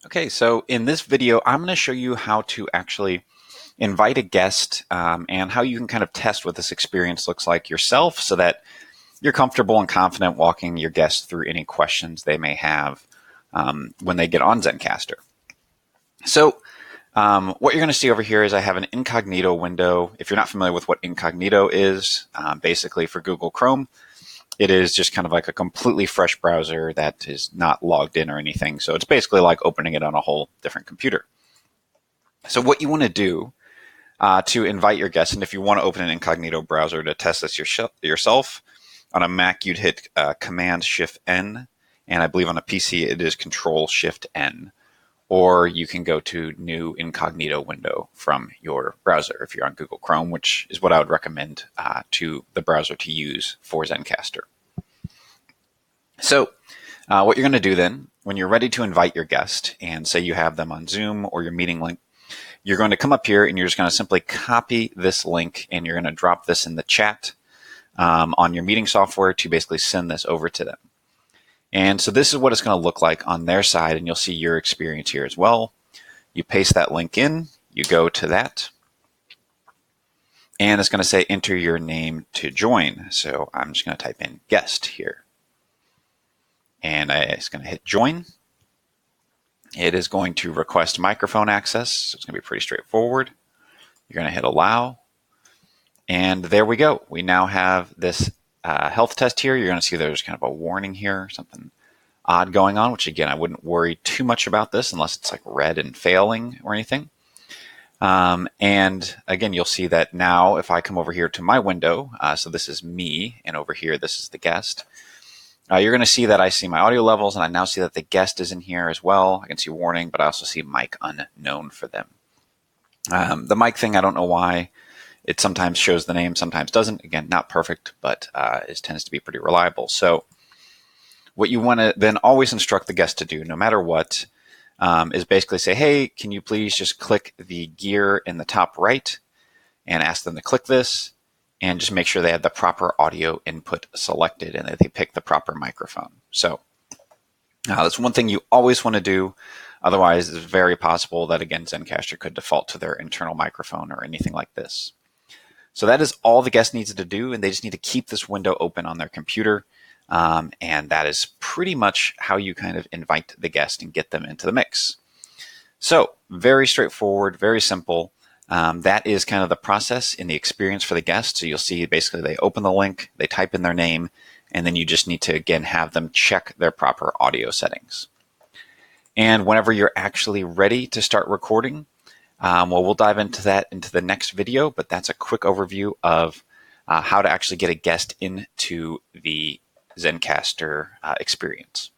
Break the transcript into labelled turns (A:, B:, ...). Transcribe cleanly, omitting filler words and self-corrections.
A: Okay, so in this video, I'm going to show you how to actually invite a guest and how you can kind of test what this experience looks like yourself so that you're comfortable and confident walking your guests through any questions they may have when they get on Zencastr. So what you're going to see over here is I have an Incognito window. If you're not familiar with what Incognito is, basically for Google Chrome, it is just kind of like a completely fresh browser that is not logged in or anything. So it's basically like opening it on a whole different computer. So what you want to do to invite your guests, and if you want to open an Incognito browser to test this yourself, on a Mac you'd hit Command-Shift-N, and I believe on a PC it is Control-Shift-N. Or you can go to New Incognito window from your browser if you're on Google Chrome, which is what I would recommend to the browser to use for Zencastr. So what you're going to do then, when you're ready to invite your guest, and say you have them on Zoom or your meeting link, you're going to come up here and you're just going to simply copy this link and you're going to drop this in the chat on your meeting software to basically send this over to them. And so this is what it's going to look like on their side, and you'll see your experience here as well. You paste that link in, you go to that, and it's going to say enter your name to join. So I'm just going to type in guest here. And it's going to hit join. It is going to request microphone access, so it's going to be pretty straightforward. You're going to hit allow, and there we go. We now have this health test here. You're going to see there's kind of a warning here, something odd going on, which again, I wouldn't worry too much about this unless it's like red and failing or anything. And again, you'll see that now if I come over here to my window, so this is me, and over here, this is the guest. You're going to see that I see my audio levels, and I now see that the guest is in here as well. I can see warning, but I also see mic unknown for them. The mic thing, I don't know why. It sometimes shows the name, sometimes doesn't. Again, not perfect, but it tends to be pretty reliable. So what you want to then always instruct the guest to do, no matter what, is basically say, hey, can you please just click the gear in the top right and ask them to click this and just make sure they have the proper audio input selected and that they pick the proper microphone. So that's one thing you always want to do. Otherwise, it's very possible that, again, Zencastr could default to their internal microphone or anything like this. So that is all the guest needs to do, and they just need to keep this window open on their computer. And that is pretty much how you kind of invite the guest and get them into the mix. So very straightforward, very simple. That is kind of the process in the experience for the guest. So you'll see basically they open the link, they type in their name, and then you just need to, again, have them check their proper audio settings. And whenever you're actually ready to start recording, well, we'll dive into that into the next video, but that's a quick overview of how to actually get a guest into the Zencastr experience.